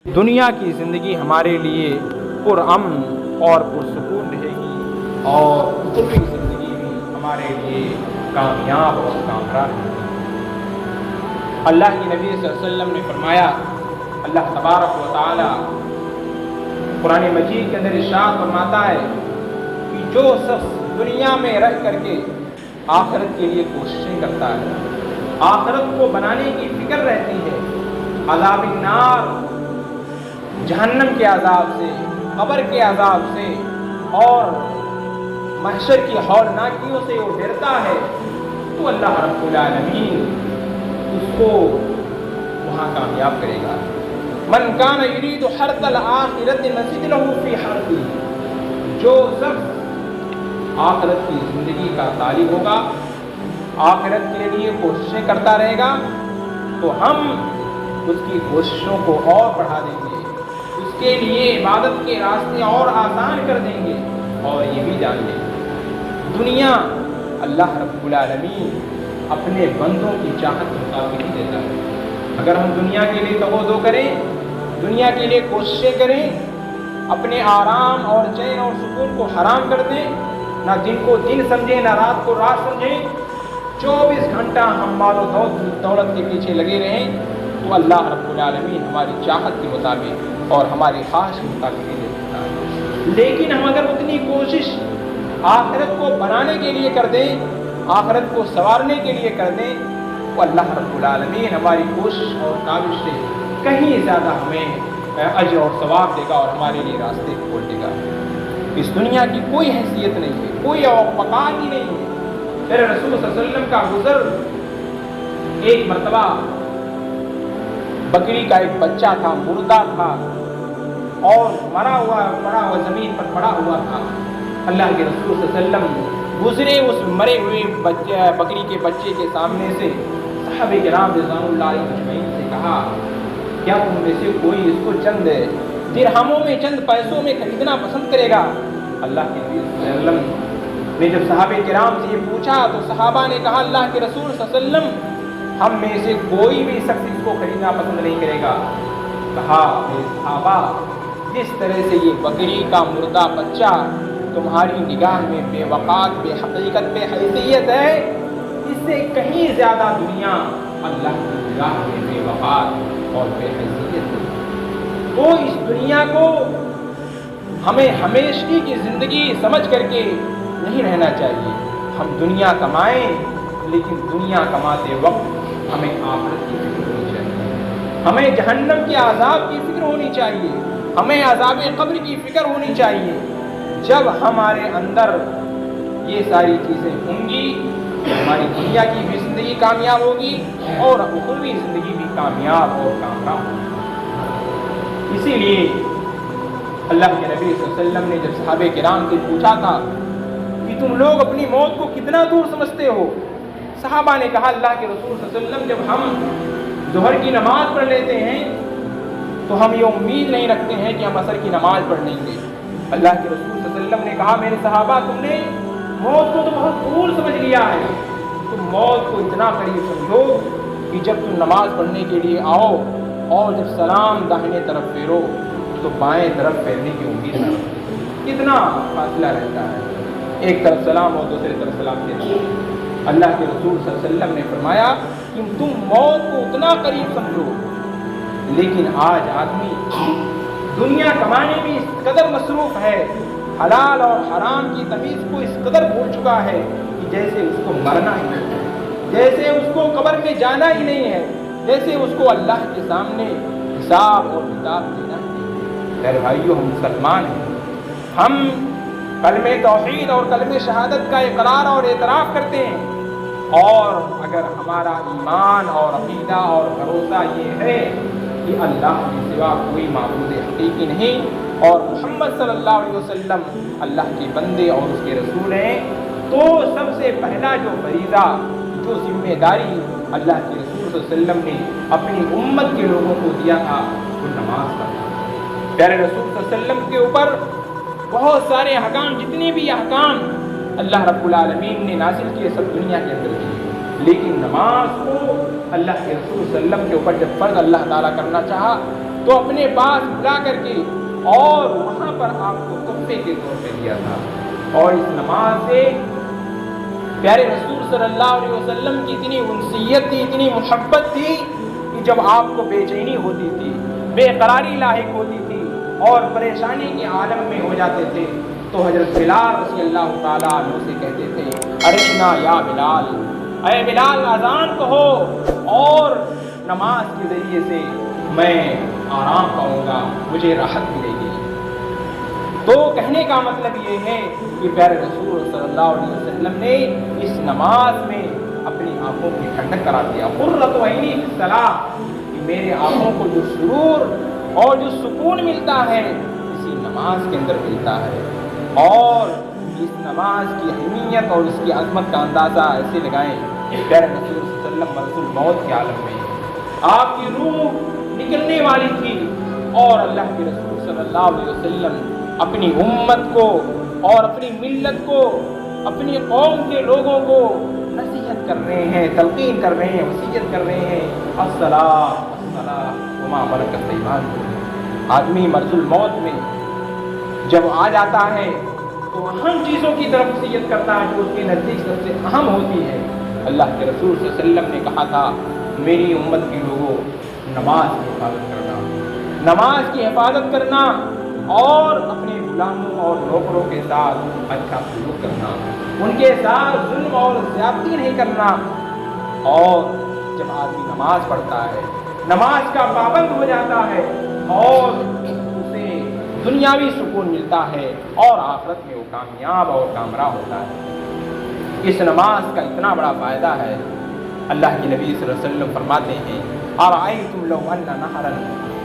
دنیا کی زندگی ہمارے لیے پرامن اور پرسکون رہے گی اور اخروی زندگی بھی ہمارے لیے کامیاب اور کامران رہے گی۔ اللہ کے نبی صلی اللہ علیہ وسلم نے فرمایا، اللہ تبارک و تعالی قرآن مجید کے اندر ارشاد فرماتا ہے کہ جو شخص دنیا میں رہ کر کے آخرت کے لیے کوششیں کرتا ہے، آخرت کو بنانے کی فکر رہتی ہے، عذاب النار، جہنم کے عذاب سے، قبر کے عذاب سے اور محشر کی ہولناکیوں سے وہ ڈرتا ہے، تو اللہ رب العالمین اس کو وہاں کامیاب کرے گا۔ من کان یرید حرث الآخرۃ نزد لہ فی حرثہ، جو شخص آخرت کی زندگی کا طالب ہوگا، آخرت کے لیے کوششیں کرتا رہے گا، تو ہم اس کی کوششوں کو اور بڑھا دیں گے، اس کے لیے عبادت کے راستے اور آسان کر دیں گے۔ اور یہ بھی جان لیں، دنیا اللہ رب العالمین اپنے بندوں کی چاہت کے مطابق ہی دیتا ہے۔ اگر ہم دنیا کے لیے تغوض کریں، دنیا کے لیے کوششیں کریں، اپنے آرام اور چین اور سکون کو حرام کر دیں، نہ دن کو دن سمجھیں نہ رات کو رات سمجھیں، 24 گھنٹہ ہم مال و دولت کے پیچھے لگے رہیں، تو اللہ رب العالمین ہماری چاہت کے مطابق اور ہماری خواہش کے مطابق نہیں دے سکتا ہے۔ لیکن ہم اگر اتنی کوشش آخرت کو بنانے کے لیے کر دیں، آخرت کو سنوارنے کے لیے کر دیں، تو اللہ رب العالمین ہماری کوشش اور کاوش سے کہیں زیادہ ہمیں اجر اور ثواب دے گا اور ہمارے لیے راستے کھول دے گا۔ اس دنیا کی کوئی حیثیت نہیں ہے، کوئی اوقات ہی نہیں ہے۔ میرے رسول صلی اللہ علیہ وسلم کا گزر، ایک مرتبہ بکری کا ایک بچہ تھا، مردہ تھا اور پڑا ہوا زمین پر پڑا ہوا تھا۔ اللہ کے رسول صلی اللہ علیہ وسلم گزرے اس مرے ہوئے بکری کے بچے کے سامنے سے، صحابہ کرام رضوان اللہ علیہم اجمعین سے کہا، کیا تم میں سے کوئی اس کو چند درہموں میں، چند پیسوں میں خریدنا پسند کرے گا؟ اللہ کے نبی صلی اللہ علیہ وسلم نے جب صحابہ کرام سے یہ پوچھا تو صحابہ نے کہا، اللہ کے رسول صلی اللہ علیہ وسلم ہم میں سے کوئی بھی شخص اس کو خریدنا پسند نہیں کرے گا۔ کہا، میرے صحابہ، جس طرح سے یہ بکری کا مردہ بچہ تمہاری نگاہ میں بے وقات، بے حقیقت، بے حیثیت ہے، اس سے کہیں زیادہ دنیا اللہ کی نگاہ میں بے وقات اور بے حیثیت ہے۔ تو اس دنیا کو ہمیں ہمیشگی کی زندگی سمجھ کر کے نہیں رہنا چاہیے۔ ہم دنیا کمائیں، لیکن دنیا کماتے وقت ہمیں آخرت کی فکر ہونی چاہیے، ہمیں جہنم کے عذاب کی فکر ہونی چاہیے، ہمیں عذاب قبر کی فکر ہونی چاہیے۔ جب ہمارے اندر یہ ساری چیزیں ہوں گی، ہماری دنیا کی بھی زندگی کامیاب ہوگی اور اخروی زندگی بھی کامیاب اور کامیاب ہوگی۔ اسی لیے اللہ کے نبی صلی اللہ علیہ وسلم نے جب صحابہ کرام سے پوچھا تھا کہ تم لوگ اپنی موت کو کتنا دور سمجھتے ہو، صحابہ نے کہا، اللہ کے رسول صلی اللہ علیہ وسلم جب ہم ظہر کی نماز پڑھ لیتے ہیں تو ہم یہ امید نہیں رکھتے ہیں کہ ہم عصر کی نماز پڑھ لیں گے۔ اللہ کے رسول صلی اللہ علیہ وسلم نے کہا، میرے صحابہ، تم نے موت کو تو بہت دور سمجھ لیا ہے، تم موت کو اتنا قریب سمجھو کہ جب تم نماز پڑھنے کے لیے آؤ اور جب سلام داہنے طرف پھیرو تو بائیں طرف پھیرنے کی امید نہ رکھو۔ کتنا فاصلہ رہتا ہے، ایک طرف سلام اور دوسری طرف سلام دینا۔ اللہ کے رسول صلی اللہ علیہ وسلم نے فرمایا کہ تم موت کو اتنا قریب سمجھو، لیکن آج آدمی دنیا کمانے میں اس قدر مصروف ہے، حلال اور حرام کی تمیز کو اس قدر بھول چکا ہے کہ جیسے اس کو مرنا ہی نہیں ہے، جیسے اس کو قبر میں جانا ہی نہیں ہے، جیسے اس کو اللہ کے سامنے حساب اور کتاب دینا ہی نہیں ہے۔ میرے بھائیو، ہم مسلمان ہیں، ہم کلمہ توحید اور کلمہ شہادت کا اقرار اور اعتراف کرتے ہیں، اور اگر ہمارا ایمان اور عقیدہ اور بھروسہ یہ ہے کہ اللہ کے سوا کوئی معبود حقیقی نہیں اور محمد صلی اللہ علیہ وسلم اللہ کے بندے اور اس کے رسول ہیں، تو سب سے پہلا جو فریضہ، جو ذمہ داری اللہ کے رسول صلی اللہ علیہ وسلم نے اپنی امت کے لوگوں کو دیا تھا، وہ نماز کا تھا۔ پیارے رسول صلی اللہ علیہ وسلم کے اوپر بہت سارے احکام، جتنے بھی احکام اللہ رب العالمین نے نازل کیے، سب دنیا کے اندر کیے، لیکن نماز کو اللہ کے رسول صلی اللہ علیہ وسلم کے اوپر جب فرض اللہ تعالیٰ کرنا چاہا تو اپنے پاس بلا کر کے اور وہاں پر آپ کو تحفے کے طور پہ دیا تھا. اور اس نماز سے پیارے رسول صلی اللہ علیہ وسلم کی اتنی انسیت تھی, اتنی محبت تھی کہ جب آپ کو بے چینی ہوتی تھی, بے قراری لاحق ہوتی تھی اور پریشانی کے عالم میں ہو جاتے تھے, تو حضرت بلال رضی اللہ تعالیٰ عنہ سے کہتے تھے, ارشنا یا بلال, اے بلال اذان کہو اور نماز کے ذریعے سے میں آرام پاؤں گا, مجھے راحت ملے گی. تو کہنے کا مطلب یہ ہے کہ پیارے رسول صلی اللہ علیہ وسلم نے اس نماز میں اپنی آنکھوں کی ٹھنڈک کرا دیا. قرۃ عینی فی الصلاۃ, کہ میرے آنکھوں کو جو سرور اور جو سکون ملتا ہے اسی نماز کے اندر ملتا ہے. اور اس نماز کی اہمیت اور اس کی عظمت کا اندازہ ایسے لگائیں کہ پیارے رسول صلی اللہ علیہ وسلم مرض الموت کے عالم میں آپ کی روح نکلنے والی تھی اور اللہ کے رسول صلی اللہ علیہ وسلم اپنی امت کو اور اپنی ملت کو, اپنی قوم کے لوگوں کو نصیحت کر رہے ہیں, تلقین کر رہے ہیں, وصیت کر رہے ہیں, الصلاۃ الصلاۃ وما ملکت ایمانکم. آدمی مرض الموت میں جب آ جاتا ہے تو اہم چیزوں کی طرف وصیت کرتا ہے جو اس کے نزدیک سب سے اہم ہوتی ہے. اللہ کے رسول صلی اللہ علیہ وسلم نے کہا تھا, میری امت کے لوگوں, نماز کی حفاظت کرنا, نماز کی حفاظت کرنا اور اپنے غلاموں اور نوکروں کے ساتھ اچھا سلوک کرنا, ان کے ساتھ ظلم اور زیادتی نہیں کرنا. اور جب آدمی نماز پڑھتا ہے, نماز کا پابند ہو جاتا ہے اور اسے دنیاوی سکون ملتا ہے اور آخرت میں وہ کامیاب اور کامرا ہوتا ہے. اس نماز کا اتنا بڑا فائدہ ہے, اللہ کے نبی صلی اللہ علیہ وسلم فرماتے ہیں, ارأیتم لو ان نہرا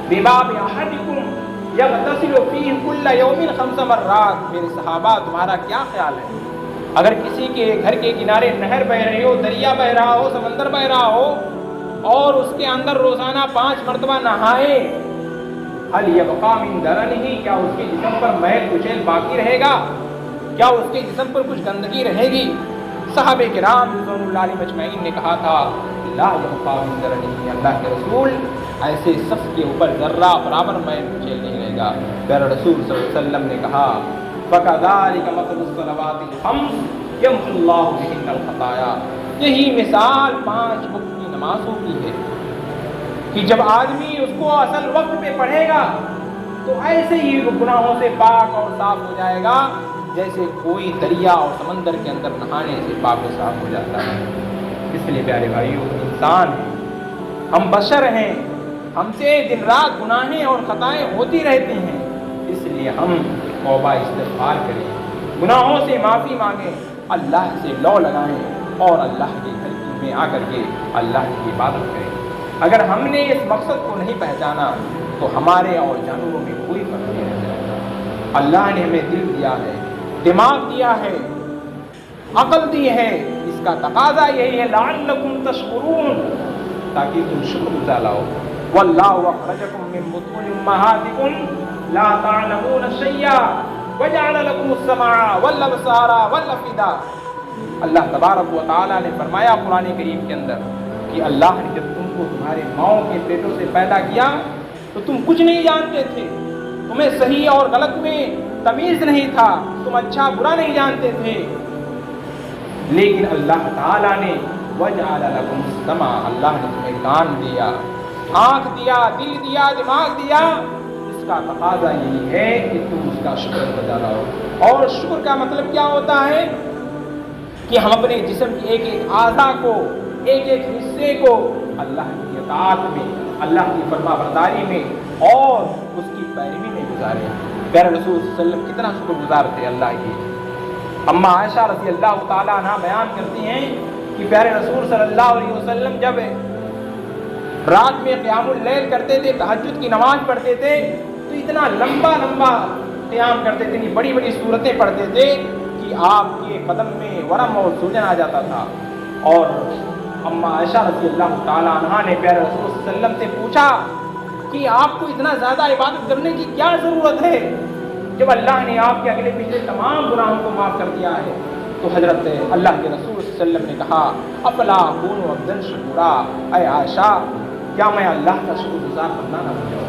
بباب احدکم یغتسل فیہ کل یوم 5 مرات. میرے صحابہ, تمہارا کیا خیال ہے اگر کسی کے گھر کے کنارے نہر بہ رہی ہو, دریا بہ رہا ہو, سمندر بہ رہا ہو اور اس کے اندر روزانہ 5 مرتبہ نہائے, هل یبقى من درنہ, کیا اس کے جسم پر میل کچیل باقی رہے گا, کیا اس کے جسم پر کچھ گندگی رہے گی؟ صحابہ کرام رضوان اللہ علیہم اجمعین نے کہا تھا, لا یبقى من درنہ, اللہ کے رسول ایسے شخص کے اوپر ذرہ برابر میل کچیل نہیں رہے گا. پیارے رسول صلی اللہ علیہ وسلم نے کہا, فَكَذَلِكَ مَثَلُ الصَّلَوَاتِ الْخَمْسِ يَمْحُو اللَّهُ بِهِنَّ الْخَطَايَا. یہی مثال 5 وقت کی نمازوں کی ہے کہ جب آدمی اس کو اصل وقت پہ پڑھے گا تو ایسے ہی گناہوں سے پاک اور صاف ہو جائے گا جیسے کوئی دریا اور سمندر کے اندر نہانے سے پاک و صاف ہو جاتا ہے. اس لیے پیارے بھائیو, انسان ہیں, ہم بشر ہیں, ہم سے دن رات گناہیں اور خطائیں ہوتی رہتی ہیں. اس لیے ہم توبہ استغفار کریں, گناہوں سے معافی مانگیں, اللہ سے لو لگائیں اور اللہ کے گھر میں آ کر کے اللہ کی عبادت کریں. اگر ہم نے اس مقصد کو نہیں پہچانا تو ہمارے اور جانوروں میں کوئی فرق نہیں رہ جائے گا. اللہ نے ہمیں دل دیا ہے, دماغ دیا ہے, عقل دی ہے, اس کا تقاضا یہی ہے لعلکم تشکرون, تاکہ تم شکر گزار ہو. واللہ اخرجکم من بطون امہاتکم لا تعلمون شیئا وجعل لکم السمع والابصار والافئدہ. اللہ تبارک و تعالیٰ نے فرمایا قرآن کریم کے اندر کہ اللہ نے جب تم کو تمہارے ماؤں کے پیٹوں سے پیدا کیا تو تم کچھ نہیں جانتے تھے, تمہیں صحیح اور غلط میں تمیز نہیں تھا, تم اچھا برا نہیں جانتے تھے, لیکن اللہ تعالیٰ نے وجعل لکم السمع, اللہ نے تمہیں کان دیا, آنکھ دیا, دل دیا, دماغ دیا. اس کا تقاضا یہی ہے کہ تم اس کا شکر گزار ہو. اور شکر کا مطلب کیا ہوتا ہے کہ ہم اپنے جسم کی ایک ایک اعضاء کو, ایک ایک حصے کو اللہ کی اطاعت میں, اللہ کی فرما برداری میں اور اس کی پیروی میں گزارے. پیارے رسول صلی اللہ علیہ وسلم کتنا شکر گزار تھے اللہ کی. اما عائشہ رضی اللہ تعالیٰ عنہ بیان کرتی ہیں کہ پیارے رسول صلی اللہ علیہ وسلم جب رات میں قیام اللیل کرتے تھے, تہجد کی نماز پڑھتے تھے, تو اتنا لمبا لمبا قیام کرتے تھے, بڑی بڑی صورتیں پڑھتے تھے کہ آپ کے قدم میں ورم اور سوجن آ جاتا تھا. اور اما عائشہ رضی اللہ تعالیٰ عنہ نے پیارے رسول صلی اللہ علیہ وسلم سے پوچھا کہ آپ کو اتنا زیادہ عبادت کرنے کی کیا ضرورت ہے جب اللہ نے آپ کے اگلے پچھلے تمام گناہوں کو معاف کر دیا ہے؟ تو حضرت اللہ کے رسول صلی اللہ علیہ وسلم نے کہا, افلا اکون عبدا شکورا, اے عائشہ کیا میں اللہ کا شکر گزار بننا نہ بن جاؤں؟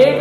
1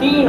3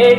1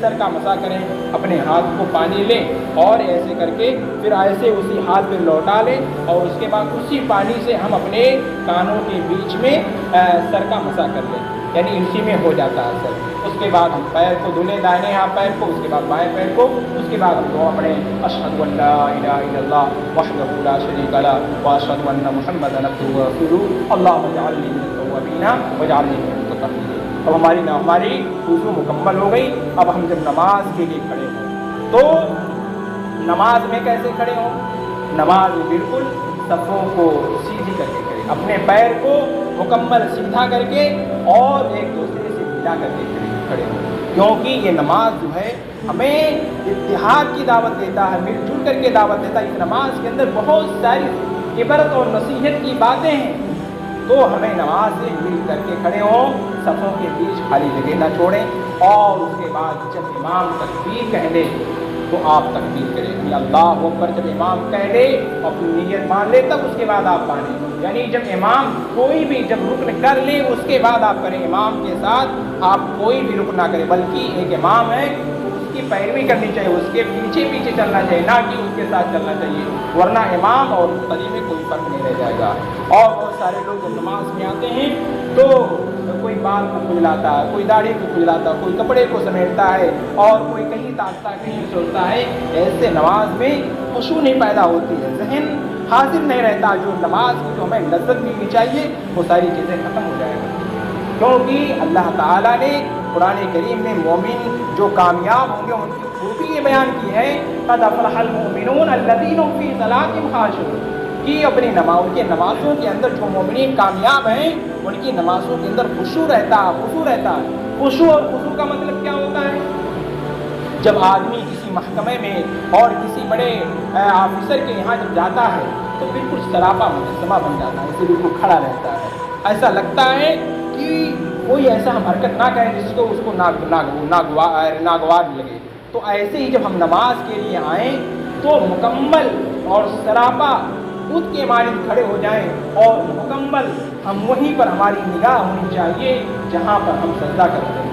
سر کا مسح کریں، اپنے ہاتھ کو پانی لیں اور ایسے کر کے پھر ایسے اسی ہاتھ پہ لوٹا لیں اور اس کے بعد اسی پانی سے ہم اپنے کانوں کے بیچ میں سر کا مسح کر لیں، یعنی اسی میں ہو جاتا ہے سر۔ اس کے بعد ہم پیر کو دھلیں، دائیں ہاتھ پیر کو، اس کے بعد بائیں پیر کو، اس کے بعد ہم دعا پڑھیں اشہد ان لا الہ الا اللہ وحدہ لا شریک لہ واشہد ان محمدا عبدہ ورسولہ اللہم اجعلنی من التوابین واجعلنی من المتطہرین۔ اب ہماری وضو مکمل ہو گئی۔ اب ہم جب نماز کے لیے کھڑے ہوں تو نماز میں کیسے کھڑے ہوں؟ نماز میں بالکل صفوں کو سیدھی کر کے کھڑے، اپنے پیر کو مکمل سیدھا کر کے اور ایک دوسرے سے ملا کر کے کھڑے ہوں، کیونکہ یہ نماز جو ہے ہمیں اتحاد کی دعوت دیتا ہے، مل جل کر کے دعوت دیتا ہے۔ اس نماز کے اندر بہت ساری عبرت اور نصیحت کی باتیں ہیں، تو ہمیں نماز سے مل کر کے کھڑے ہوں، صفوں کے بیچ خالی جگہ نہ چھوڑیں، اور اس کے بعد جب امام تکبیر کہہ لے تو آپ تکبیر کریں، یعنی اللہ اکبر جب امام کہہ لے اپنی نیت مان لے تب اس کے بعد آپ مانیں، یعنی جب امام کوئی بھی جب رکن کر لے اس کے بعد آپ کریں، امام کے ساتھ آپ کوئی بھی رکن نہ کریں، بلکہ ایک امام ہے اس کی پیروی کرنی چاہیے، اس کے پیچھے پیچھے چلنا چاہیے، نہ کہ اس کے ساتھ چلنا چاہیے، ورنہ امام اور مقتدی میں کوئی فرق نہیں رہ جائے گا۔ اور بہت سارے لوگ جب نماز میں آتے ہیں تو کوئی بال کو کھجلاتا ہے، کوئی داڑھی کو کھجلاتا ہے، کوئی کپڑے کو سمیٹتا ہے، اور کوئی کہیں تاکتا ہے کہیں سوچتا ہے، ایسے نماز میں خشوع نہیں پیدا ہوتی ہے، ذہن حاضر نہیں رہتا، جو نماز کی جو ہمیں لذت ملنی چاہیے وہ ساری چیزیں ختم ہو جائے گا، کیونکہ اللہ تعالیٰ نے قرآن کریم میں مومن جو کامیاب ہوں گے ان کی خوبی یہ بیان کی ہے قد افلح المؤمنون الذین هم فی صلاتهم خاشعون، کہ اپنی ان کے نمازوں کے اندر جو مومنین کامیاب ہیں ان کی نمازوں کے اندر خشوع رہتا ہے۔ خشوع اور خضوع کا مطلب کیا ہوتا ہے؟ جب آدمی کسی محکمے میں اور کسی بڑے آفیسر کے یہاں جب جاتا ہے تو بالکل سراپا مجسمہ بن جاتا ہے، اسے بالکل کھڑا رہتا ہے، ایسا لگتا ہے کہ کوئی ایسا ہم حرکت نہ کریں جس کو اس کو ناگوار لگے۔ تو ایسے ہی جب ہم نماز کے لیے آئیں تو مکمل اور سراپا خود کے مانند کھڑے ہو جائیں، اور مکمل ہم وہیں پر ہماری نگاہ ہونی چاہیے جہاں پر ہم سجدہ کرتے ہیں،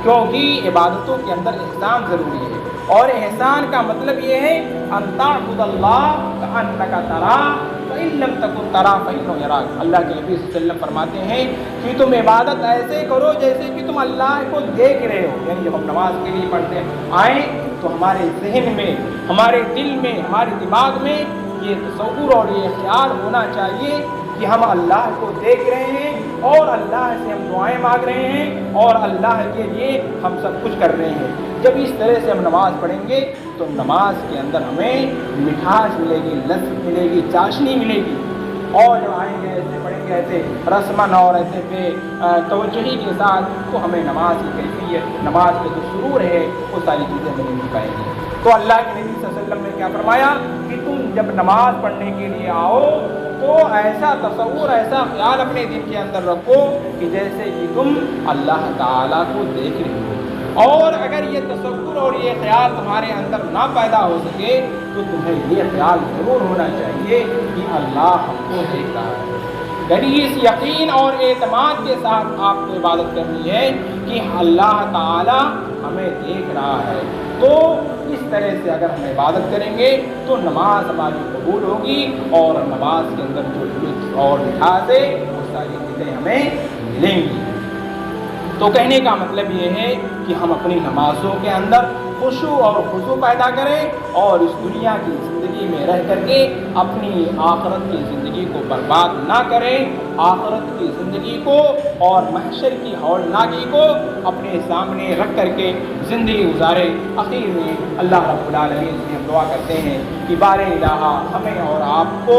کیونکہ عبادتوں کے اندر احسان ضروری ہے، اور احسان کا مطلب یہ ہے ان تعبد اللہ کأنک تراہ فإن لم تکن تراہ فإنہ یراک۔ اللہ کے نبی صلی اللہ علیہ وسلم فرماتے ہیں کہ تم عبادت ایسے کرو جیسے کہ تم اللہ کو دیکھ رہے ہو، یعنی جب ہم نماز کے لیے پڑھتے آئیں تو ہمارے ذہن میں، ہمارے دل میں، ہمارے دماغ میں یہ تصور اور یہ خیال ہونا چاہیے کہ ہم اللہ کو دیکھ رہے ہیں اور اللہ سے ہم دعائیں مانگ رہے ہیں اور اللہ کے لیے ہم سب کچھ کر رہے ہیں۔ جب اس طرح سے ہم نماز پڑھیں گے تو نماز کے اندر ہمیں مٹھاس ملے گی، لذت ملے گی، چاشنی ملے گی، اور جب آئیں گے ایسے پڑھیں گے ایسے رسمن اور ایسے بے توجہی کے ساتھ تو ہمیں نماز کی کیفیت، نماز کے جو سرور ہے وہ ساری چیزیں نہیں مل پائیں گی۔ تو اللہ کے نبی صلی اللہ علیہ وسلم نے کیا فرمایا کہ تم جب نماز پڑھنے کے لیے آؤ تو ایسا تصور، ایسا خیال اپنے دل کے اندر رکھو کہ جیسے کہ تم اللہ تعالیٰ کو دیکھ رہے ہو، اور اگر یہ تصور اور یہ خیال تمہارے اندر نہ پیدا ہو سکے تو تمہیں یہ خیال ضرور ہونا چاہیے کہ اللہ ہم کو دیکھ رہا ہے، یعنی اس یقین اور اعتماد کے ساتھ آپ کو عبادت کرنی ہے کہ اللہ تعالیٰ ہمیں دیکھ رہا ہے۔ تو اس طرح سے اگر ہم عبادت کریں گے تو نماز ہماری قبول ہوگی، اور نماز کے اندر جو لطف اور مٹھاس ہے وہ ساری چیزیں ہمیں ملیں گی۔ تو کہنے کا مطلب یہ ہے کہ ہم اپنی نمازوں کے اندر خشوع اور خضوع پیدا کریں، اور اس دنیا کی زندگی میں رہ کر کے اپنی آخرت کی زندگی کو برباد نہ کریں، آخرت کی زندگی کو اور محشر کی ہولناکی کو اپنے سامنے رکھ کر کے زندگی گزارے۔ آخر میں اللہ رب العالمین سے ہم دعا کرتے ہیں کہ بار الہ ہمیں اور آپ کو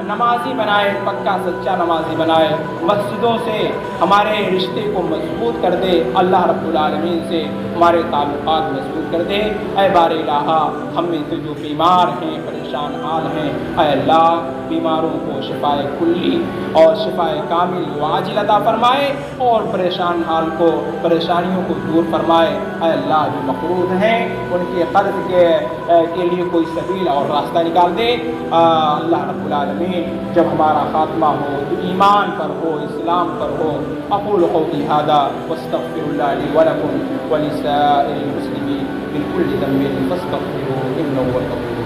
نمازی بنائے، پکا سچا نمازی بنائے، مسجدوں سے ہمارے رشتے کو مضبوط کر دے، اللہ رب العالمین سے ہمارے تعلقات مضبوط کر دے۔ اے بار الہ ہم میں سے جو بیمار ہیں، پریشان حال ہیں، اے اللہ بیماروں کو شفائے کلی اور شفائے کامل و عاجل عطا فرمائے، اور پریشان حال کو پریشانیوں کو دور فرمائے۔ اے اللہ جو مقروض ہیں ان کے قرض کے لیے کوئی سبیل اور راستہ نکال دے۔ اللہ رب العالمین جب ہمارا خاتمہ ہو تو ایمان پر ہو، اسلام پر ہو۔ اقول قولی ھذا واستغفر اللہ لی ولکم ولسائر المسلمین من کل ذنب فاستغفروہ انہ هو الغفور